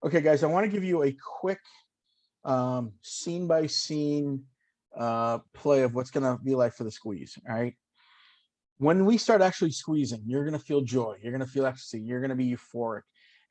Okay, guys, I want to give you a quick scene by scene play of what's going to be like for the squeeze. All right. When we start actually squeezing, you're going to feel joy. You're going to feel ecstasy. You're going to be euphoric,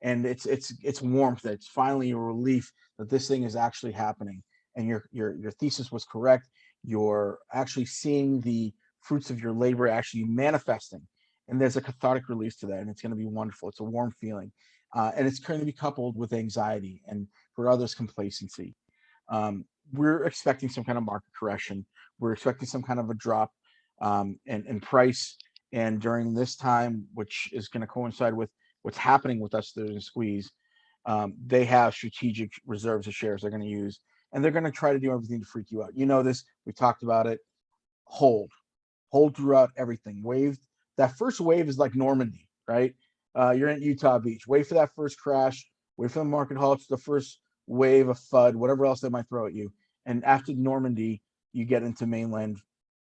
and it's warmth. It's finally a relief that this thing is actually happening, and your thesis was correct. You're actually seeing the fruits of your labor actually manifesting, and there's a cathartic release to that, and it's going to be wonderful. It's a warm feeling, and it's going to be coupled with anxiety and for others complacency. We're expecting some kind of market correction. We're expecting some kind of a drop in price. And during this time, which is going to coincide with what's happening with us through the squeeze, they have strategic reserves of shares they're going to use, and they're going to try to do everything to freak you out. You know this. We talked about it. Hold, hold throughout everything. Wave. That first wave is like Normandy, right? You're in Utah Beach. Wait for that first crash. Wait for the market halts. The first wave of FUD, whatever else they might throw at you. And after Normandy, you get into mainland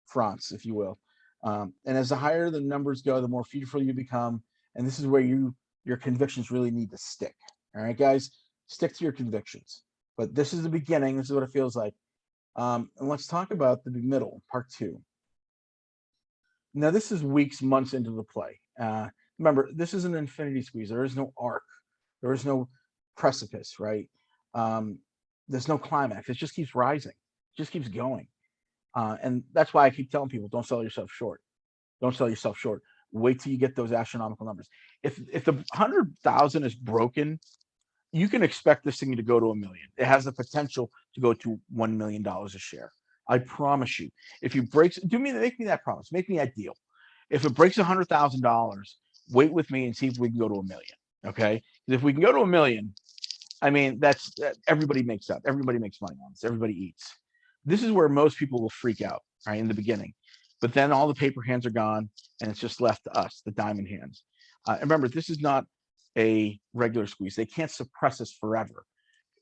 France, if you will. And as the higher the numbers go, the more fearful you become. And this is where your convictions really need to stick. All right, guys, stick to your convictions. But this is the beginning. This is what it feels like. And let's talk about the middle, part two. Now, this is weeks, months into the play. Remember, this is an infinity squeeze. There is no arc. There is no precipice, right? Um, there's no climax. It just keeps rising. It just keeps going. And that's why I keep telling people, don't sell yourself short. Don't sell yourself short. Wait till you get those astronomical numbers. If the 100,000 is broken, you can expect this thing to go to a million. It has the potential to go to $1 million a share. I promise you. If you break, make me that promise. Make me that deal. If it breaks $100,000, wait with me and see if we can go to a million. Okay, because if we can go to a million, I mean everybody makes up. Everybody makes money on this. Everybody eats. This is where most people will freak out, right, in the beginning, but then all the paper hands are gone, and it's just left to us, the diamond hands. And remember, this is not a regular squeeze. They can't suppress us forever,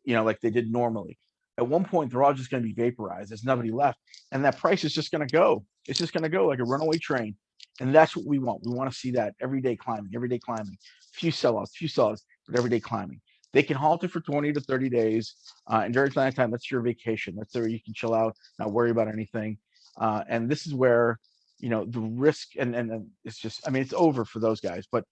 like they did normally. At one point, they're all just going to be vaporized. There's nobody left, and that price is just going to go. It's just going to go like a runaway train, and that's what we want. We want to see that everyday climbing, everyday climbing. Few sellouts, but everyday climbing. They can halt it for 20 to 30 days, and during that time, that's your vacation. That's where you can chill out, not worry about anything. And this is where the risk and it's just, I mean, it's over for those guys, but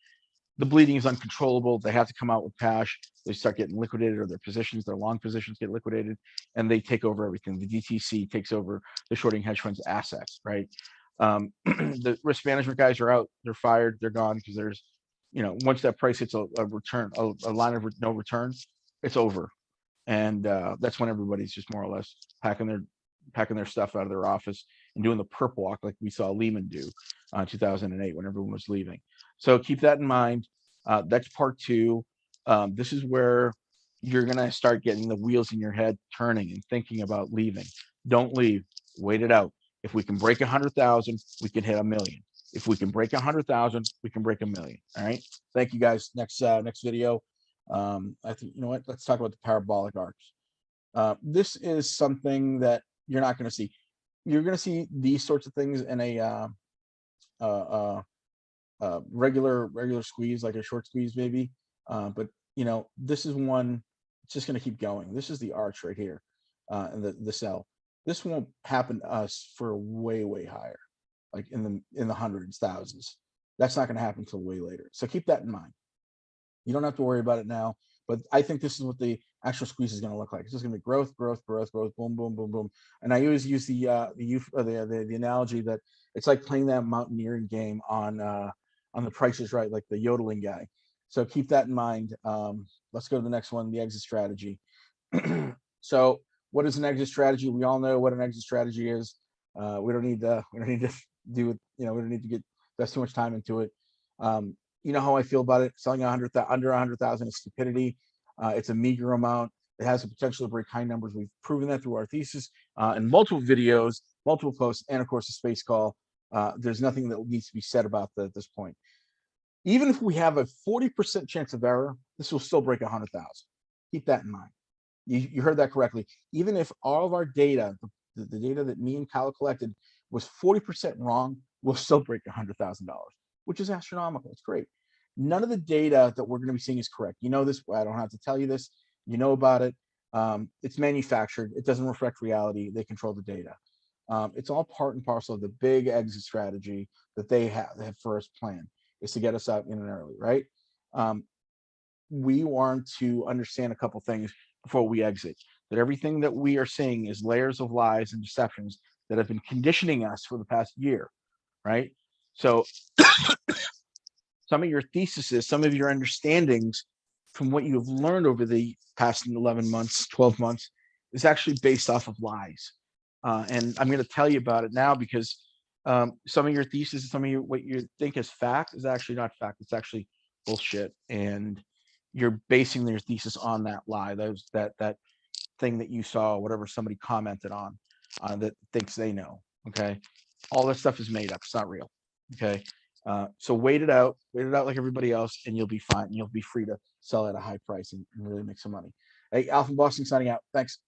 the bleeding is uncontrollable. They have to come out with cash. They start getting liquidated, or their long positions get liquidated, and they take over everything. The DTC takes over the shorting hedge funds assets, right? The risk management guys are out. They're fired. They're gone because once that price hits a return, a line of no return, it's over. And that's when everybody's just more or less packing their stuff out of their office and doing the perp walk like we saw Lehman do 2008 when everyone was leaving. So keep that in mind. That's part two. This is where you're going to start getting the wheels in your head turning and thinking about leaving. Don't leave. Wait it out. If we can break 100,000, we can hit a million. If we can break 100,000, we can break a million. All right. Thank you, guys. Next video. I think, you know what? Let's talk about the parabolic arcs. This is something that you're not going to see. You're going to see these sorts of things in a uh, uh, regular squeeze, like a short squeeze, maybe. But this is one. It's just going to keep going. This is the arch right here, and the cell. This won't happen to us for way higher, like in the hundreds, thousands. That's not going to happen until way later. So keep that in mind. You don't have to worry about it now, but I think this is what the actual squeeze is going to look like. It's just going to be growth, boom, boom, boom, boom. And I always use the analogy that it's like playing that mountaineering game on The Price is Right, like the yodeling guy. So keep that in mind. Let's go to the next one, the exit strategy. So what is an exit strategy? We all know what an exit strategy is. We don't need to do it. We don't need to get that's too much time into it. You know how I feel about it. Selling under 100,000 is stupidity. It's a meager amount. It has the potential to break high numbers. We've proven that through our thesis in multiple videos, multiple posts, and of course the space call. There's nothing that needs to be said about that at this point. Even if we have a 40% chance of error, this will still break 100,000. Keep that in mind. You heard that correctly. Even if all of our data, the data that me and Kyle collected, was 40% wrong, we'll still break $100,000, which is astronomical. It's great. None of the data that we're going to be seeing is correct. You know this. I don't have to tell you this. You know about it. It's manufactured. It doesn't reflect reality. They control the data. It's all part and parcel of the big exit strategy that they have first plan is to get us out in and early, right? We want to understand a couple things before we exit. That everything that we are seeing is layers of lies and deceptions that have been conditioning us for the past year, right? So some of your theses, some of your understandings from what you have learned over the past 11 months, 12 months is actually based off of lies. And I'm going to tell you about it now because some of your thesis, some of your what you think is fact is actually not fact. It's actually bullshit. And you're basing your thesis on that lie. That thing that you saw, whatever somebody commented on that thinks they know. Okay. All that stuff is made up. It's not real. Okay. So wait it out like everybody else, and you'll be fine. You'll be free to sell at a high price and really make some money. Hey, Alpha Boston signing out. Thanks.